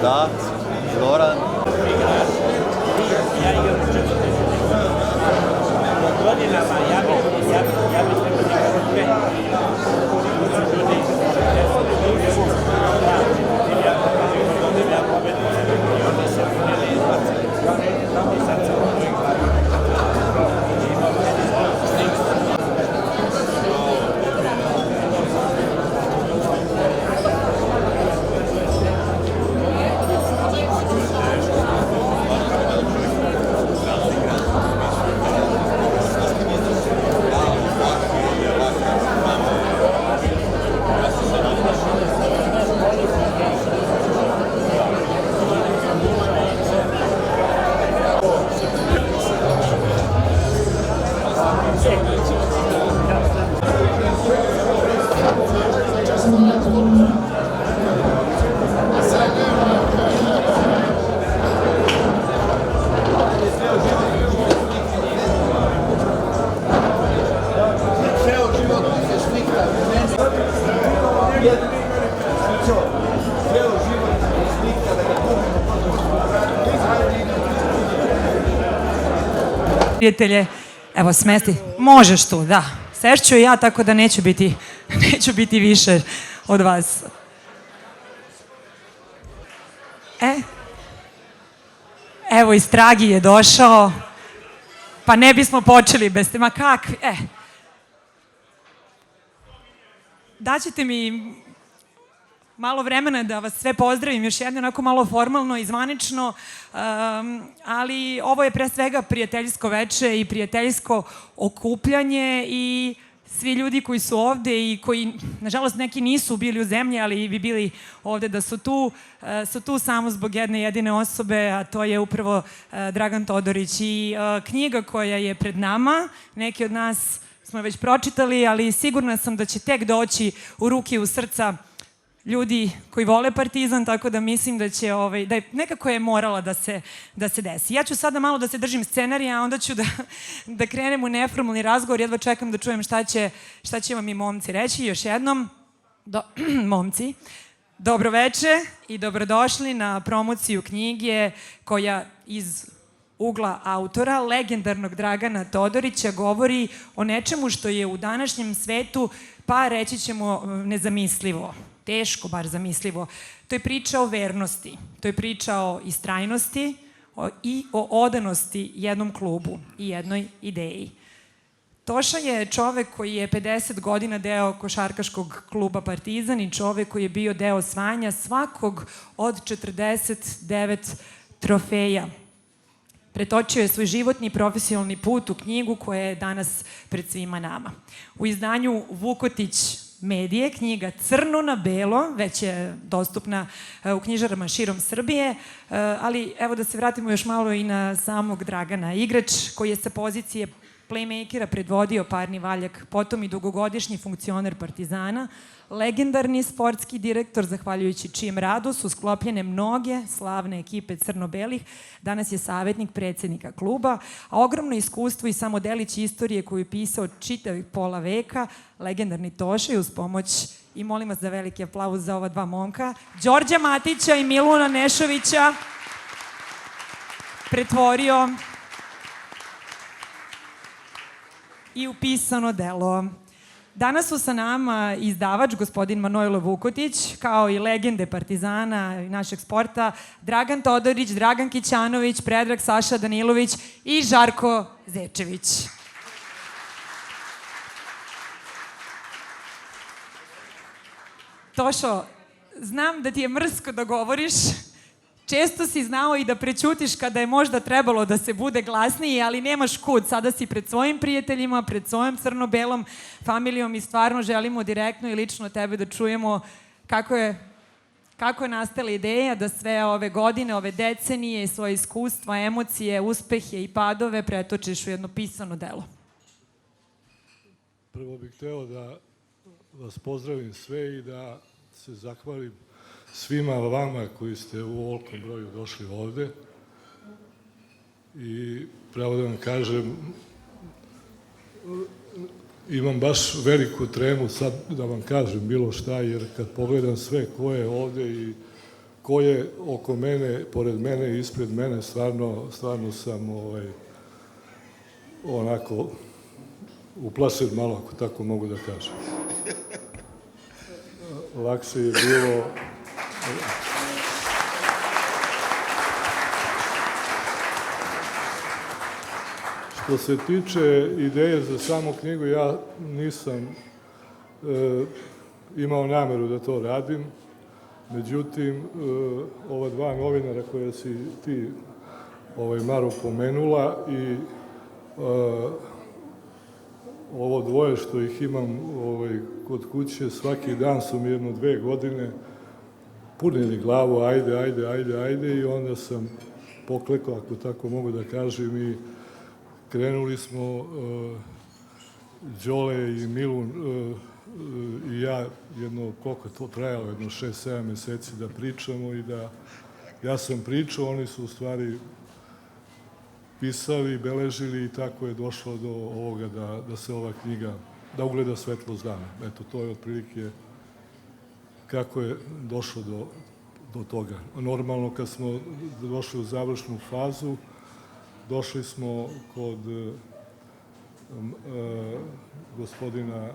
Da, Zoran. Prijatelje, evo smesti, možeš tu, da. Sešću i ja, tako da neću biti više od vas. Evo i Stragi je došao, pa ne bismo počeli bez te, ma kakvi, Daćete mi malo vremena da vas sve pozdravim, još jedno onako malo formalno i zvanično, ali ovo je pre svega prijateljsko veče i prijateljsko okupljanje i svi ljudi koji su ovde i koji, nažalost, neki nisu bili u zemlji, ali bi bili ovde da su tu samo zbog jedne jedine osobe, a to je upravo Dragan Todorić. I knjiga koja je pred nama, neki od nas smo je već pročitali, ali sigurna sam da će tek doći u ruke i u srca ljudi koji vole Partizan, tako da mislim da će, nekako je morala da se desi. Ja ću sada malo da se držim scenarija, a onda ću da krenem u neformalni razgovor. Jedva čekam da čujem šta će vam i momci reći. Još jednom, momci, dobroveče i dobrodošli na promociju knjige koja iz ugla autora, legendarnog Dragana Todorića, govori o nečemu što je u današnjem svetu, pa reći ćemo, nezamislivo. Teško bar zamislivo. To je priča o vernosti, to je priča o istrajnosti i o odanosti jednom klubu i jednoj ideji. Toša je čovek koji je 50 godina deo košarkaškog kluba Partizan i čovek koji je bio deo osvajanja svakog od 49 trofeja. Pretočio je svoj životni i profesionalni put u knjigu koja je danas pred svima nama. U izdanju Vukotić medije, knjiga Crno na belo, već je dostupna u knjižarama širom Srbije, ali evo da se vratimo još malo i na samog Dragana. Igrač koji je sa pozicije playmakera predvodio parni valjak, potom i dugogodišnji funkcioner Partizana, legendarni sportski direktor, zahvaljujući čijem radu su sklopljene mnoge slavne ekipe crno-belih, danas je savjetnik predsednika kluba, a ogromno iskustvo i samo delić istorije koju je pisao čitavih pola veka, legendarni Toša i uz pomoć, i molim vas za veliki aplauz za ova dva momka, Đorđa Matića i Miluna Nešovića, pretvorio i upisano delo. Danas su sa nama izdavač, gospodin Manojlo Vukotić, kao i legende Partizana i našeg sporta, Dragan Todorić, Dragan Kićanović, Predrag Saša Danilović i Žarko Zečević. Tošo, znam da ti je mrsko da govoriš, često si znao i da prećutiš kada je možda trebalo da se bude glasniji, ali nemaš kud. Sada si pred svojim prijateljima, pred svojom crno-belom familijom i stvarno želimo direktno i lično tebe da čujemo kako je nastala ideja da sve ove godine, ove decenije, svoje iskustva, emocije, uspehe i padove pretočiš u jedno pisano delo. Prvo bih hteo da vas pozdravim sve i da se zahvalim svima vama koji ste u ovolikom broju došli ovde. I pravo da vam kažem, imam baš veliku tremu sad da vam kažem bilo šta, jer kad pogledam sve ko je ovde i ko je oko mene, pored mene i ispred mene, stvarno sam onako uplašen malo, ako tako mogu da kažem. Lakše je bilo... Što se tiče ideje za samu knjigu, ja nisam imao nameru da to radim. Međutim, ova dva novinara koje si ti, Maru, pomenula i ovo dvoje što ih imam kod kuće, svaki dan su mi 1-2 godine punili glavu, ajde, i onda sam poklekao, ako tako mogu da kažem, i krenuli smo, Đole i Milun i ja, koliko je to trajalo, 6-7 meseci da pričamo i da ja sam pričao, oni su u stvari pisali, beležili i tako je došlo do ovoga da se ova knjiga, da ugleda svetlost dana. Eto, to je otprilike kako je došlo do toga. Normalno, kad smo došli u završnu fazu, došli smo kod gospodina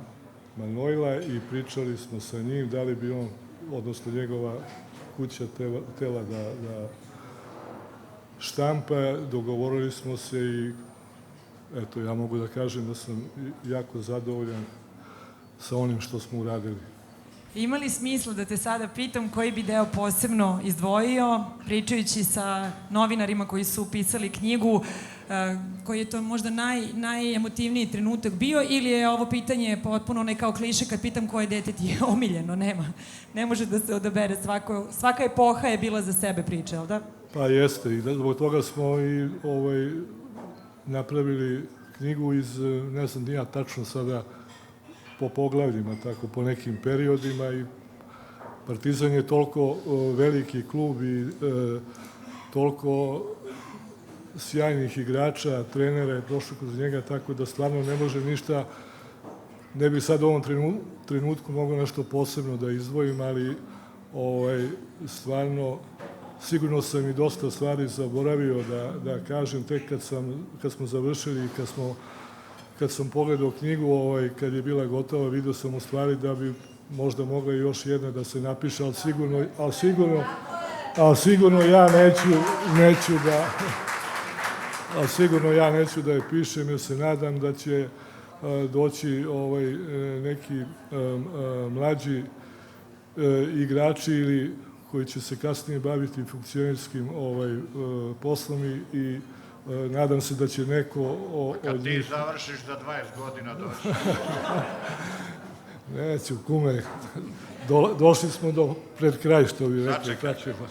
Manojla i pričali smo sa njim da li bi on, odnosno njegova kuća htela da štampa, dogovorili smo se i eto, ja mogu da kažem da sam jako zadovoljan sa onim što smo uradili. Ima li smisla da te sada pitam koji bi deo posebno izdvojio, pričajući sa novinarima koji su upisali knjigu, koji je to možda najemotivniji trenutak bio, ili je ovo pitanje potpuno kao kliše kad pitam koje dete ti je omiljeno? Ne može da se odabere, svaka epoha je bila za sebe priča, ali da? Pa jeste, i zbog toga smo i napravili knjigu iz, ne znam, ja tačno sada po poglavljima, tako, po nekim periodima, i Partizan je toliko veliki klub i toliko sjajnih igrača, trenera je prošlo kroz njega, tako da stvarno ne može ništa, ne bih sad u ovom trenutku mogao nešto posebno da izdvojim, ali stvarno sigurno sam i dosta stvari zaboravio da kažem, tek kad smo završili i kad sam pogledao knjigu, kad je bila gotova, vidio sam u stvari da bi možda mogla još jedna da se napiše, ali sigurno ja neću da je pišem, jer se nadam da će doći neki mlađi igrači ili koji će se kasnije baviti funkcionerskim poslom i nadam se da će neko od njih... Kad ti završiš za 20 godina doći. Neću, kume, došli smo pred kraj, što bi rekli. Sačekamo.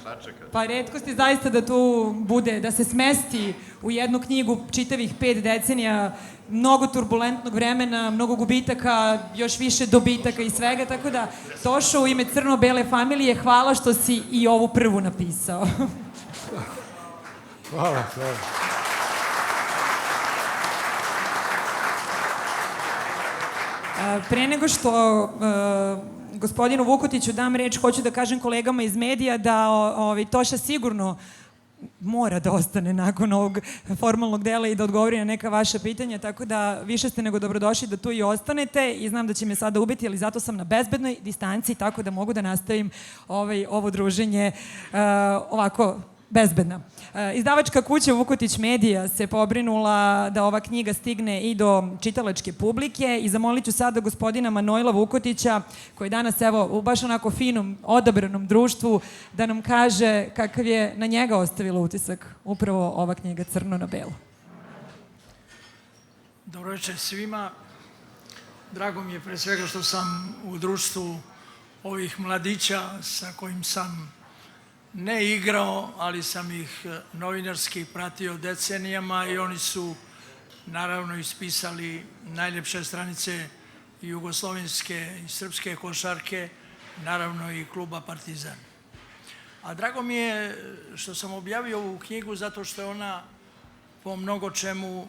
Pa retkost je zaista da tu bude, da se smesti u jednu knjigu čitavih 5 decenija, mnogo turbulentnog vremena, mnogo gubitaka, još više dobitaka i svega, tako da Tošo, u ime crno-bele familije, hvala što si i ovu prvu napisao. Hvala. Pre nego što gospodinu Vukotiću dam reč, hoću da kažem kolegama iz medija da Toša sigurno mora da ostane nakon ovog formalnog dela i da odgovori na neka vaša pitanja, tako da više ste nego dobrodošli da tu i ostanete i znam da će me sada ubiti, ali zato sam na bezbednoj distanci, tako da mogu da nastavim ovo druženje ovako bezbedna. Izdavačka kuća Vukotić Medija se pobrinula da ova knjiga stigne i do čitalačke publike i zamolit ću sada gospodina Manojla Vukotića, koji je danas, evo, u baš onako finom, odabranom društvu, da nam kaže kakav je na njega ostavila utisak upravo ova knjiga Crno na belo. Dobro večer svima. Drago mi je pre svega što sam u društvu ovih mladića sa kojim sam ne igrao, ali sam ih novinarski pratio decenijama i oni su naravno ispisali najljepše stranice jugoslovenske i srpske košarke, naravno i kluba Partizan. A drago mi je što sam objavio ovu knjigu zato što je ona po mnogo čemu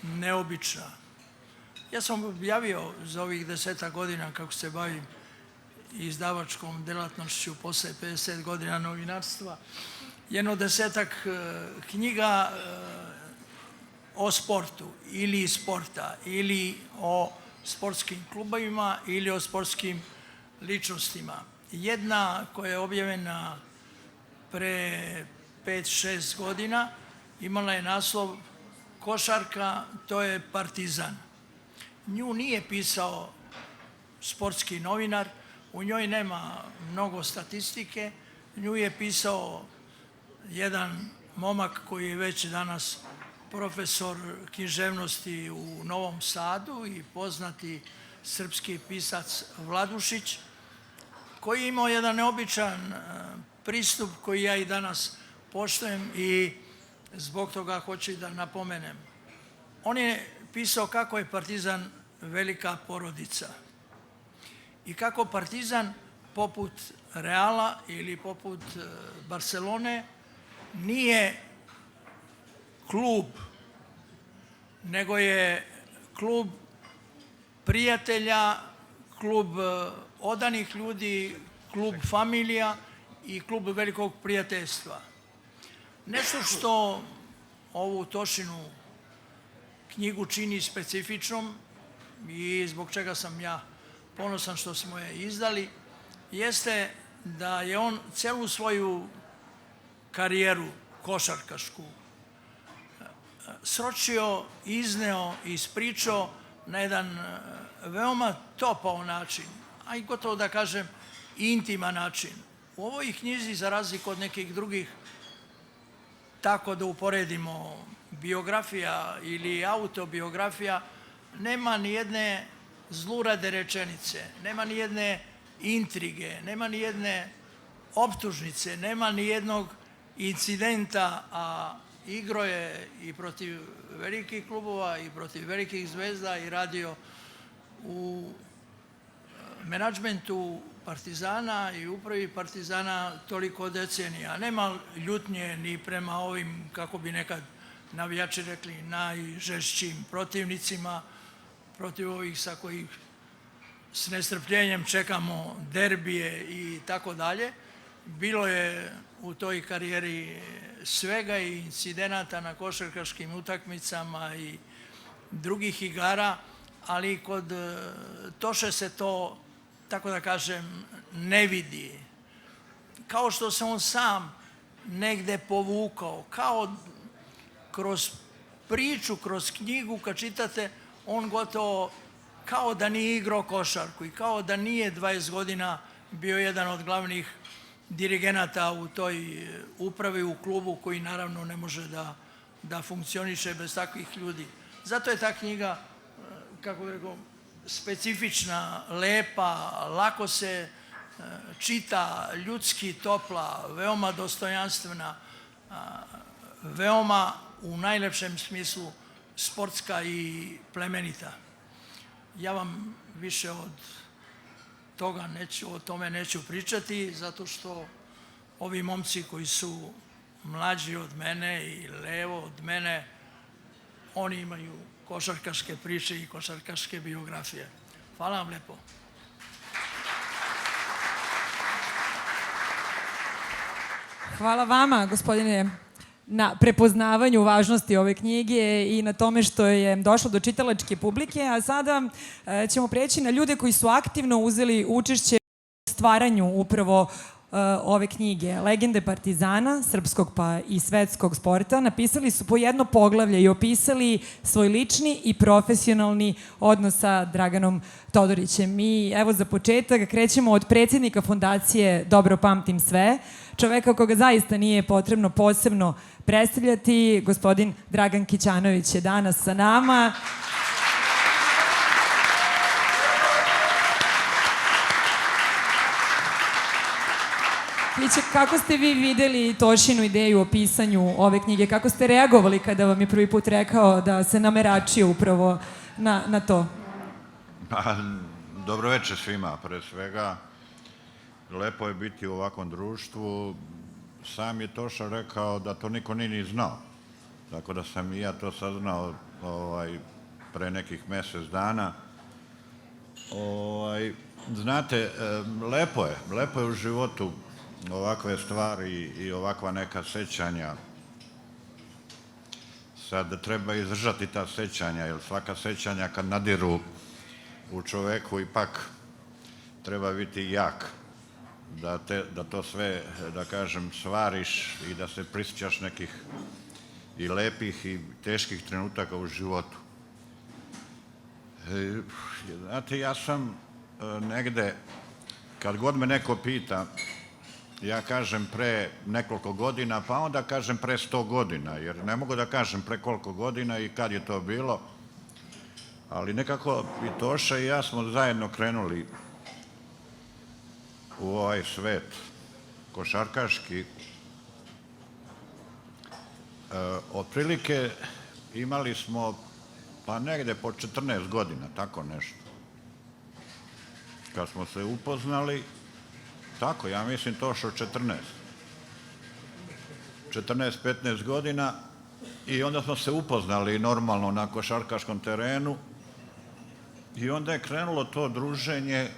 neobična. Ja sam objavio za ovih 10 godina kako se bavim izdavačkom delatnošću posle 50 godina novinarstva, jedno 10 knjiga o sportu ili iz sporta ili o sportskim klubovima ili o sportskim ličnostima. Jedna koja je objavljena pre 5-6 godina imala je naslov Košarka, to je Partizan. Nju nije pisao sportski novinar, u njoj nema mnogo statistike, nju je pisao jedan momak koji je već danas profesor književnosti u Novom Sadu i poznati srpski pisac Vladušić, koji je imao jedan neobičan pristup koji ja i danas poštujem i zbog toga hoću da napomenem. On je pisao kako je Partizan velika porodica i kako Partizan poput Reala ili poput Barcelone nije klub, nego je klub prijatelja, klub odanih ljudi, klub familija i klub velikog prijateljstva. Nešto što ovu Tošinu knjigu čini specifičnom i zbog čega sam ja ponosan što smo je izdali, jeste da je on celu svoju karijeru košarkašku sročio, izneo i ispričao na jedan veoma topao način, a i gotovo da kažem intiman način. U ovoj knjizi, za razliku od nekih drugih, tako da uporedimo biografija ili autobiografija, nema ni jedne zlurade rečenice, nema ni jedne intrige, nema ni jedne optužnice, nema ni jednog incidenta, a igrao je i protiv velikih klubova i protiv velikih zvezda i radio u menadžmentu Partizana i upravi Partizana toliko decenija. Nema ljutnje ni prema ovim, kako bi nekad navijači rekli, najžešćim protivnicima, protiv ovih sa kojih s nestrpljenjem čekamo derbije i tako dalje. Bilo je u toj karijeri svega i incidenata na košarkaškim utakmicama i drugih igara, ali kod Toše se to, tako da kažem, ne vidi. Kao što se on sam negde povukao, kao kroz priču, kroz knjigu, kad čitate, on gotovo kao da nije igrao košarku i kao da nije 20 godina bio jedan od glavnih dirigenata u toj upravi, u klubu, koji naravno ne može da funkcioniše bez takvih ljudi. Zato je ta knjiga, kako bih rekao, specifična, lepa, lako se čita, ljudski topla, veoma dostojanstvena, veoma u najlepšem smislu sportska i plemenita. Ja vam više od toga o tome neću pričati, zato što ovi momci koji su mlađi od mene i levo od mene, oni imaju košarkaške priče i košarkaške biografije. Hvala vam lepo. Hvala vama, gospodine, na prepoznavanju važnosti ove knjige i na tome što je došlo do čitalačke publike, a sada ćemo preći na ljude koji su aktivno uzeli učešće u stvaranju upravo ove knjige. Legende Partizana, srpskog pa i svetskog sporta, napisali su po jedno poglavlje i opisali svoj lični i profesionalni odnos sa Draganom Todorićem. Mi, evo za početak, krećemo od predsjednika fondacije Dobro pamtim sve, čoveka koga zaista nije potrebno posebno predstavljati. Gospodin Dragan Kićanović je danas sa nama. Kako ste vi videli Tošinu ideju o pisanju ove knjige? Kako ste reagovali kada vam je prvi put rekao da se nameračio upravo na to? Pa, dobro večer svima, pre svega. Lepo je biti u ovakvom društvu. Sam je Toša rekao da to niko nije ni znao. Tako da sam i ja to saznao pre nekih mjesec dana. Znate, lepo je u životu ovakve stvari i ovakva neka sećanja. Sad treba izdržati ta sećanja, jer svaka sećanja kad nadiru u čoveku ipak treba biti jak, da to sve, da kažem, svariš i da se prisjećaš nekih i lepih i teških trenutaka u životu. Znate, ja sam negde, kad god me neko pita, ja kažem pre nekoliko godina, pa onda kažem pre 100 godina, jer ne mogu da kažem pre koliko godina i kad je to bilo, ali nekako i Toša i ja smo zajedno krenuli u ovaj svet košarkaški. Otprilike imali smo pa negde po 14 godina, tako nešto. Kad smo se upoznali, tako, ja mislim Tošo 14-15 godina i onda smo se upoznali normalno na košarkaškom terenu i onda je krenulo to druženje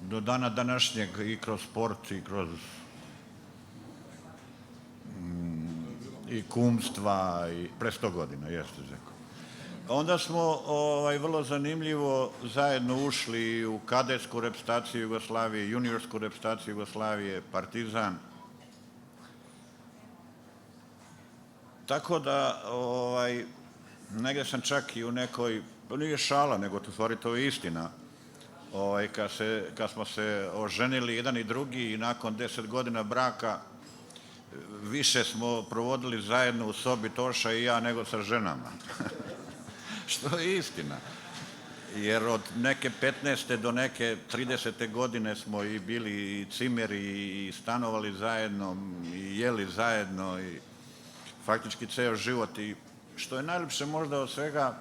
do dana današnjeg i kroz sport i kroz i kumstva i pre 100 godina, jeste Zeko. Onda smo vrlo zanimljivo zajedno ušli u kadetsku reprezentaciju Jugoslavije, juniorsku reprezentaciju Jugoslavije, Partizan. Tako da, negdje sam čak i u nekoj, nije šala, nego u stvari to je istina, kad smo se oženili jedan i drugi i nakon 10 godina braka više smo provodili zajedno u sobi Toša i ja nego sa ženama. Što je istina. Jer od neke 15. do neke 30. godine smo i bili i cimeri i stanovali zajedno i jeli zajedno i faktički ceo život. I što je najljepše možda od svega,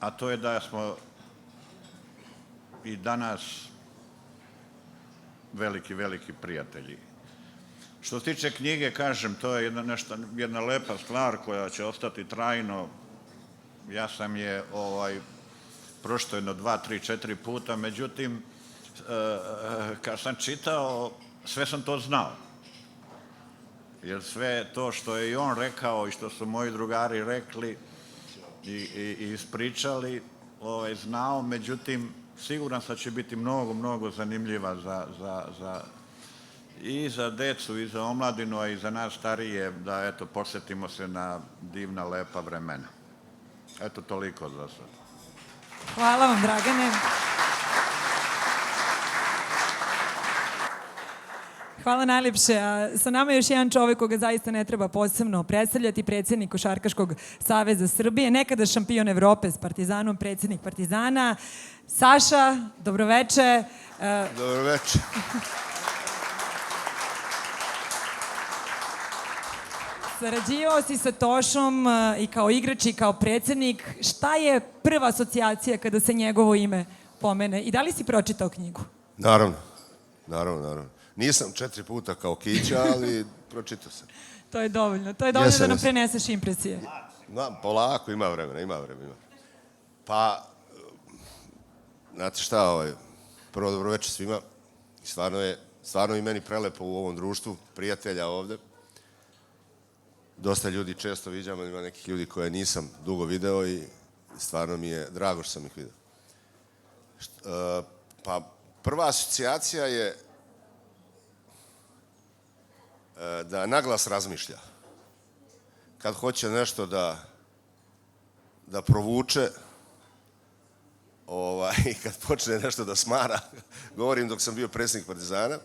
a to je da smo i danas veliki, veliki prijatelji. Što se tiče knjige, kažem, to je jedna lepa stvar koja će ostati trajno. Ja sam je pročitao jedno 2, 3, 4 puta, međutim, kad sam čitao, sve sam to znao. Jer sve to što je i on rekao i što su moji drugari rekli i ispričali, znao, međutim, siguran sam da će biti mnogo, mnogo zanimljiva i za decu, i za omladinu, a i za nas starije, da, eto, posjetimo se na divna, lepa vremena. Eto, toliko za sad. Hvala vam, Dragane. Hvala najljepše. Sa nama je još jedan čovek koga zaista ne treba posebno predstavljati, predsjednik Košarkaškog saveza Srbije, nekada šampion Evrope s Partizanom, predsjednik Partizana. Saša, dobroveče. Dobroveče. Sarađivao si sa Tošom i kao igrač i kao predsjednik. Šta je prva asocijacija kada se njegovo ime pomene? I da li si pročitao knjigu? Naravno. Nisam 4 puta kao Kića, ali pročitao sam. To je dovoljno. To je dovoljno da nam preneseš impresije. Polako, ima vremena. Pa, znate šta, prvo dobroveče svima. Stvarno je meni prelepo u ovom društvu, prijatelja ovde. Dosta ljudi često viđam, ali ima nekih ljudi koje nisam dugo video i stvarno mi je drago što sam ih video. Pa, prva asocijacija je da naglas razmišlja. Kad hoće nešto da provuče, i kad počne nešto da smara, govorim dok sam bio predsjednik Partizana,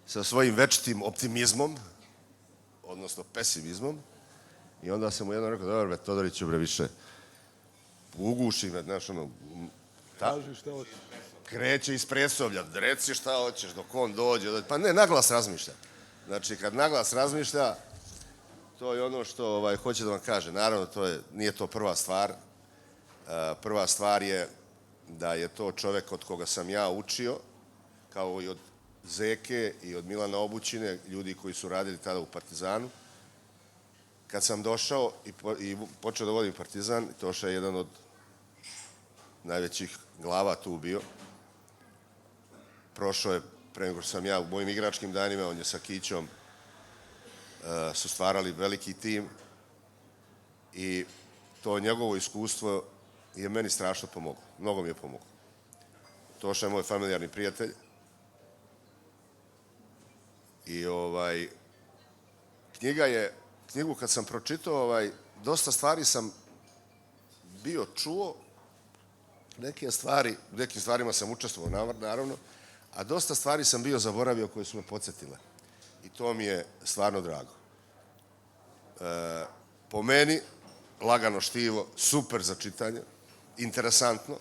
sa svojim večitim optimizmom, odnosno pesimizmom, i onda sam mu jednom rekao, dobro, Todoriću, više, uguši me, znaš, Kaži šta hoćeš. Kreće iz Presovlja, reci šta hoćeš, dok on dođe, pa ne, naglas razmišlja. Znači, kad naglas razmišlja, to je ono što hoće da vam kaže. Naravno, nije to prva stvar. Prva stvar je da je to čovek od koga sam ja učio, kao i od Zeke i od Milana Obućine, ljudi koji su radili tada u Partizanu. kad sam došao i počeo da vodim Partizan, Toša je jedan od najvećih glava tu bio. Prošao je, pre nego što sam ja u mojim igračkim danima, on je sa Kićom su stvarali veliki tim i to njegovo iskustvo je meni strašno pomoglo. Mnogo mi je pomoglo. Toša je moj familijarni prijatelj i knjigu kad sam pročitao, dosta stvari sam bio čuo, nekim stvarima sam učestvovao, naravno, a dosta stvari sam bio zaboravio koje su me podsjetile. I to mi je stvarno drago. Po meni, lagano štivo, super za čitanje, interesantno.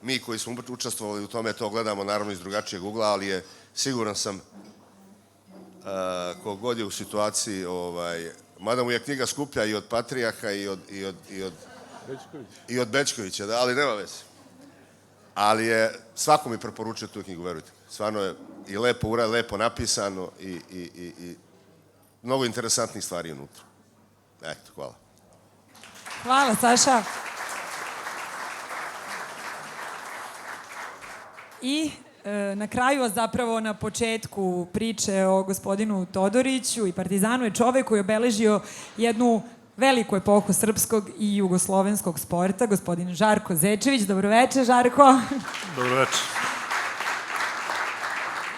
Mi koji smo učestvovali u tome to gledamo naravno iz drugačijeg ugla, ali je siguran sam kogod je u situaciji, mada mu je knjiga skuplja i od Patrijaha i od Bećkovića, da, ali nema veze. Ali je, svako mi preporučuje tu knjigu, verujte. Stvarno je i lepo napisano i mnogo interesantnih stvari unutra. Eto, hvala. Hvala, Saša. I na kraju, a zapravo na početku priče o gospodinu Todoriću i Partizanu je čovek koji je obeležio jednu veliku epohu srpskog i jugoslovenskog sporta, gospodin Žarko Zečević. Dobroveče, Žarko. Dobroveče.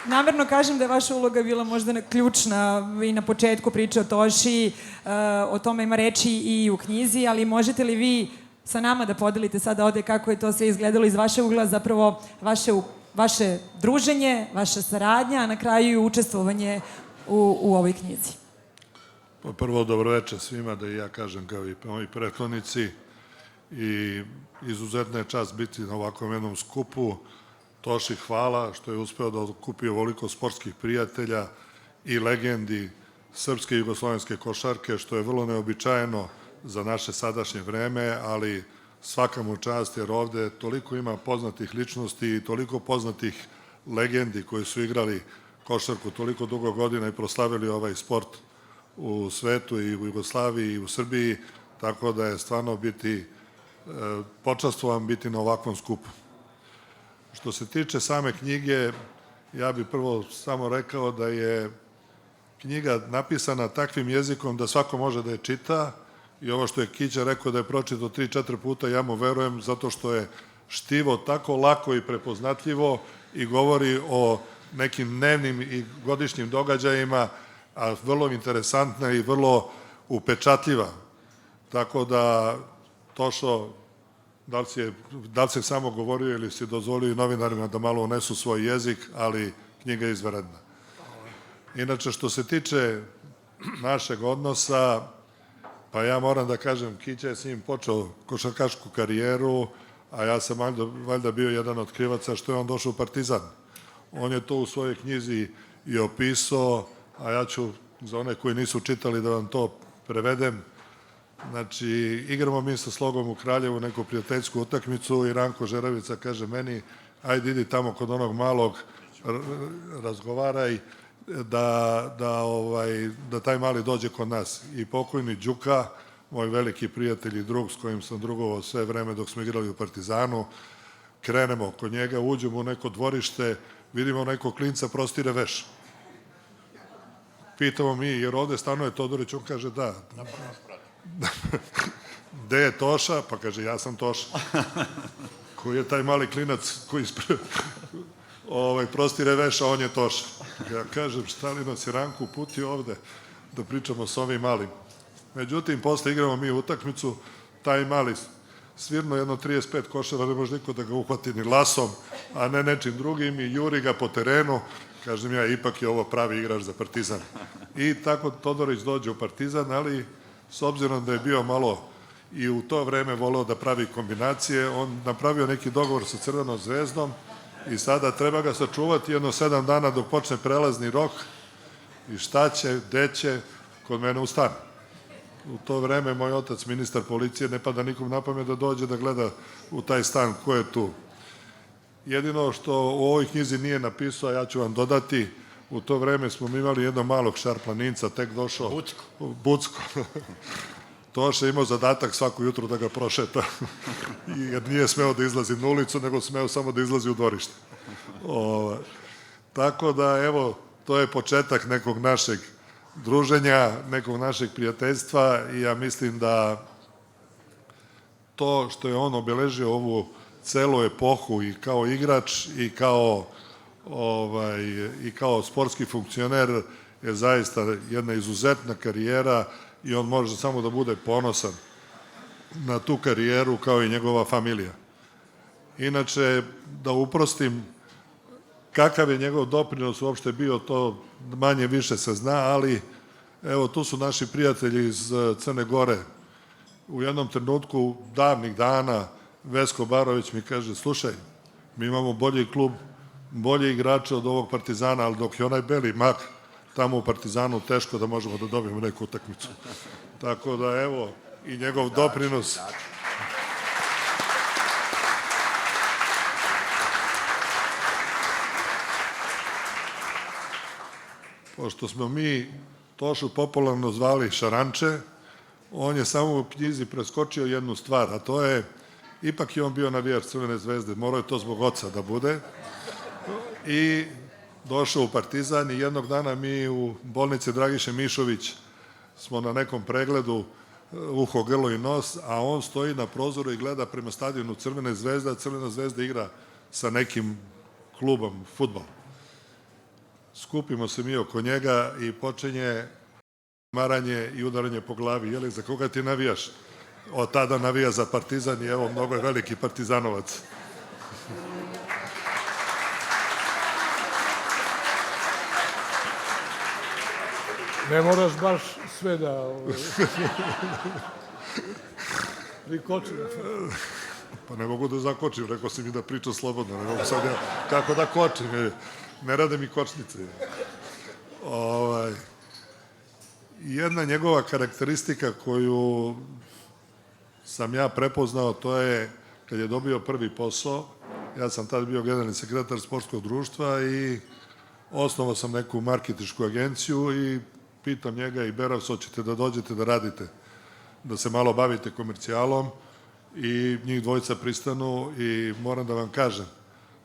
Namerno kažem da je vaša uloga bila možda ključna i na početku priče o Toši, o tome ima reči i u knjizi, ali možete li vi sa nama da podelite sada ovde kako je to sve izgledalo iz vaše ugla, zapravo vaše druženje, vaša saradnja, a na kraju i učestvovanje u ovoj knjizi? Pa prvo, dobroveče svima, da i ja kažem kao i moji prethodnici. I izuzetna je čast biti na ovakvom jednom skupu. Toši hvala što je uspeo da okupi ovoliko sportskih prijatelja i legendi srpske i jugoslovenske košarke, što je vrlo neobičajeno za naše sadašnje vreme, ali svaka mu čast, jer ovde toliko ima poznatih ličnosti i toliko poznatih legendi koji su igrali košarku toliko dugo godina i proslavili ovaj sport u svetu i u Jugoslaviji i u Srbiji, tako da je stvarno počastvovan biti na ovakvom skupu. Što se tiče same knjige, ja bih prvo samo rekao da je knjiga napisana takvim jezikom da svako može da je čita i ovo što je Kića rekao da je pročitao 3-4 puta, ja mu verujem zato što je štivo tako lako i prepoznatljivo i govori o nekim dnevnim i godišnjim događajima, a vrlo interesantna i vrlo upečatljiva. Tako da, Tošo, da li si samo govorio ili si dozvolio novinarima da malo unesu svoj jezik, ali knjiga je izvanredna. Inače, što se tiče našeg odnosa, pa ja moram da kažem, Kića je s njim počeo košarkašku karijeru, a ja sam valjda bio jedan od krivaca što je on došao u Partizan. On je to u svojoj knjizi i opisao, a ja ću za one koji nisu čitali da vam to prevedem. Znači, igramo mi sa Slogom u Kraljevu neku prijateljsku utakmicu i Ranko Žeravica kaže meni, ajde idi tamo kod onog malog, razgovaraj da taj mali dođe kod nas. I pokojni Đuka, moj veliki prijatelj i drug s kojim sam drugovao sve vreme dok smo igrali u Partizanu, krenemo kod njega, uđemo u neko dvorište, vidimo nekog klinca prostire veš. Pitamo mi, jer ovde stanuje Todorić, on kaže da. Gde je Toša? Pa kaže, ja sam Toša. Koji je taj mali klinac koji prostire veša, on je Toša. Ja kažem, šta li nas je Ranko uputio ovde da pričamo s ovim malim. Međutim, posle igramo mi utakmicu, taj mali svirno jedno 35 košara, ne može niko da ga uhvati ni lasom, a ne nečim drugim i juri ga po terenu. Kažem ja, ipak je ovo pravi igrač za Partizan. I tako Todorić dođe u Partizan, ali s obzirom da je bio malo i u to vreme voleo da pravi kombinacije, on napravio neki dogovor sa Crvenom zvezdom i sada treba ga sačuvati jedno 7 dana dok počne prelazni rok i šta će, gde će, kod mene u stan. U to vreme moj otac, ministar policije, ne pada nikom na pamet da dođe da gleda u taj stan ko je tu. Jedino što u ovoj knjizi nije napisao, a ja ću vam dodati, U to vreme smo mi imali jednog malog šarplaninca, tek došao... Bucko. Toša imao zadatak svako jutro da ga prošeta, jer nije smeo da izlazi na ulicu, nego smeo samo da izlazi u dvorište. Tako da, evo, to je početak nekog našeg druženja, nekog našeg prijateljstva i ja mislim da to što je on obeležio ovu celu epohu i kao igrač i kao sportski funkcioner je zaista jedna izuzetna karijera i on može samo da bude ponosan na tu karijeru kao i njegova familija. Inače, da uprostim, kakav je njegov doprinos uopšte bio, to manje više se zna, ali evo tu su naši prijatelji iz Crne Gore. U jednom trenutku davnih dana Vesko Barović mi kaže, slušaj, mi imamo bolji klub, bolje igrače od ovog Partizana, ali dok je onaj beli mak tamo u Partizanu, teško da možemo da dobijemo neku utakmicu. Tako da, evo, i njegov doprinos... Pošto smo mi Tošu popularno zvali Šaranče, on je samo u knjizi preskočio jednu stvar, a to je, ipak je on bio navijač Crvene zvezde, morao je to zbog oca da bude, i došao u Partizan i jednog dana mi u bolnici Dragiše Mišović smo na nekom pregledu uho, grlo i nos, a on stoji na prozoru i gleda prema stadionu Crvene zvezde, a Crvena zvezda igra sa nekim klubom, fudbal. Skupimo se mi oko njega i počinje maranje i udaranje po glavi. Jeli, za koga ti navijaš? Od tada navija za Partizan i evo, mnogo je veliki partizanovac. Ne moraš baš sve da prikočim. Pa ne mogu da zakočim, rekao si mi da pričam slobodno, ne mogu sad ja kako da kočim, ne rade mi kočnice. Jedna njegova karakteristika koju sam ja prepoznao, to je kad je dobio prvi posao, ja sam tad bio generalni sekretar sportskog društva i osnovao sam neku marketinšku agenciju i pitam njega i Beravs, hoćete da dođete da radite, da se malo bavite komercijalom, i njih dvojica pristanu i moram da vam kažem,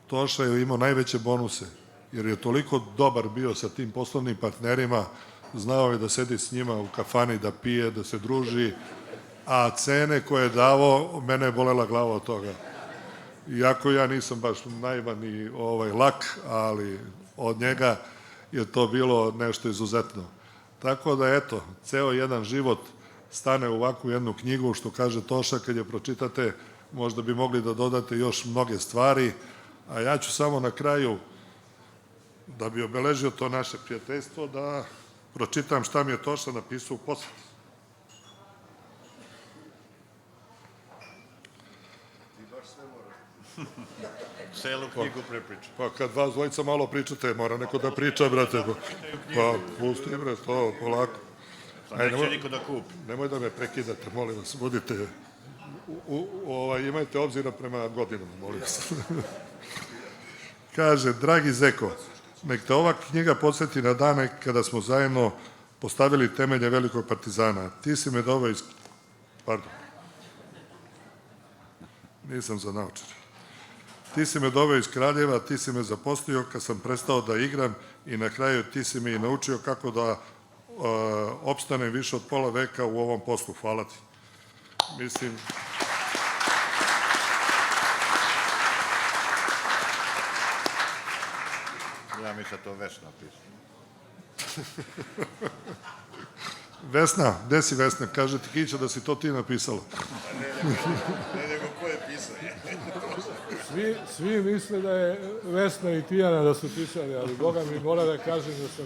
Toša je imao najveće bonuse, jer je toliko dobar bio sa tim poslovnim partnerima, znao je da sedi s njima u kafani, da pije, da se druži, a cene koje je davao, mene je bolela glava od toga. Iako ja nisam baš naivan i lak, ali od njega je to bilo nešto izuzetno. Tako da, eto, ceo jedan život stane u ovakvu jednu knjigu, što kaže Toša, kad je pročitate, možda bi mogli da dodate još mnoge stvari, a ja ću samo na kraju, da bi obeležio to naše prijateljstvo, da pročitam šta mi je Toša napisao u posveti. Ti baš sve moraš. Celu knjigu prepričam. Pa kad vas dvojica malo pričate, mora neko da priča, brate. Pa pusti, bre, to polako. Neće niko da kupi. Nemoj da me prekidate, molim vas, budite, imajte obzira prema godinama, molim vas. Kaže, dragi Zeko, nek te ova knjiga podsjeti na dane kada smo zajedno postavili temelje velikog Partizana. Ti si me doveo iz... Pardon. Nisam za naočare. Ti si me doveo iz Kraljeva, ti si me zaposlio kad sam prestao da igram i na kraju ti si me i naučio kako da opstanem više od pola veka u ovom poslu. Hvala ti. Mislim... Ja mislim to Vesna pisao. Vesna, gde si Vesna? Kaže ti Kića da si to ti napisala. Ne, nego ko je pisao? Svi misle da je Vesna i Tijana da su pisali, ali Boga mi mora da kažem da sam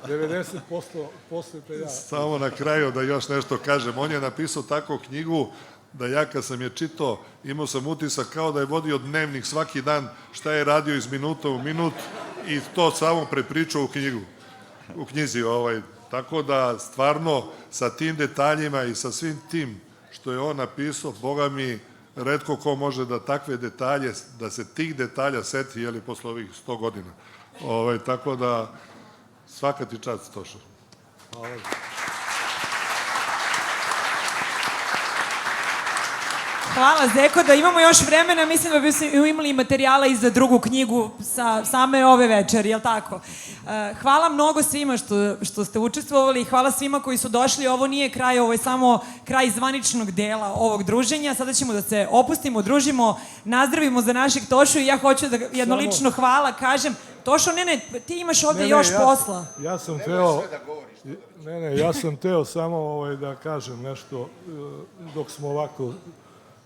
90% posveta ja. Samo na kraju da još nešto kažem. On je napisao tako knjigu da ja kad sam je čitao, imao sam utisak kao da je vodio dnevnik svaki dan šta je radio iz minuta u minut i to samo prepričao u knjizi. Tako da stvarno sa tim detaljima i sa svim tim što je on napisao, Boga mi, retko ko može da takve detalje, da se tih detalja seti, posle ovih 100 godina. Tako da, svaka ti čast, Toša. Hvala. Hvala, Zeko, da imamo još vremena, mislim da bi imali materijala i za drugu knjigu sa same ove večeri, jel tako? Hvala mnogo svima što ste učestvovali, hvala svima koji su došli, ovo nije kraj, ovo je samo kraj zvaničnog dela ovog druženja, sada ćemo da se opustimo, družimo, nazdravimo za našeg Tošu i ja hoću da jedno lično hvala kažem. Tošo, ne, ti imaš ovde još posla. Ja sam teo... ja sam teo samo da kažem nešto dok smo ovako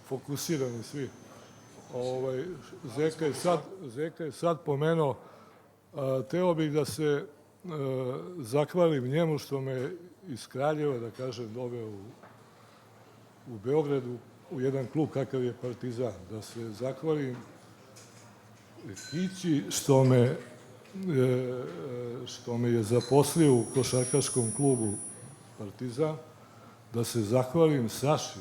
fokusirani svi. Zeka je sad pomenuo, teo bih da se zahvalim njemu što me iz Kraljeva, da kažem, doveo u Beogradu u jedan klub kakav je Partizan. Da se zahvalim Kići što me je zaposlio u košarkaškom klubu Partizan, da se zahvalim Saši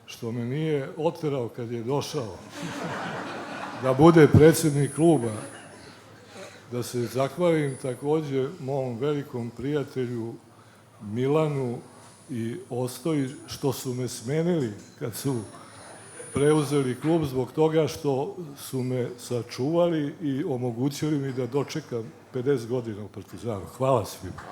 što me nije oterao kad je došao da bude predsednik kluba, da se zahvalim takođe mom velikom prijatelju Milanu i Ostoji što su me smenili kad su preuzeli klub zbog toga što su me sačuvali i omogućili mi da dočekam 50 godina u Partizanu. Hvala svima.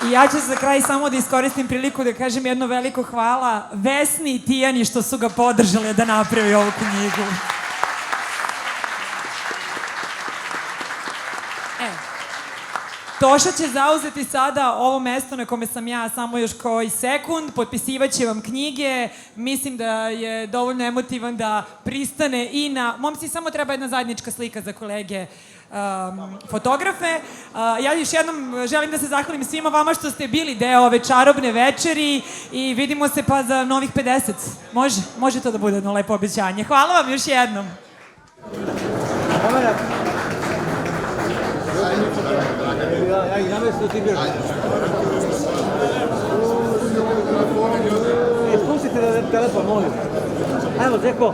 I ja ću za kraj samo da iskoristim priliku da kažem jedno veliko hvala Vesni i Tijani što su ga podržali da napravi ovu knjigu. Toša će zauzeti sada ovo mesto na kome sam ja samo još koji sekund, potpisivaće vam knjige, mislim da je dovoljno emotivan da pristane i na... Momci, samo treba jedna zajednička slika za kolege fotografe. Ja još jednom želim da se zahvalim svima vama što ste bili deo ove čarobne večeri i vidimo se pa za novih 50. Može to da bude jedno lepo obećanje. Hvala vam još jednom. Spustite telefon, molim. Evo, Zeko.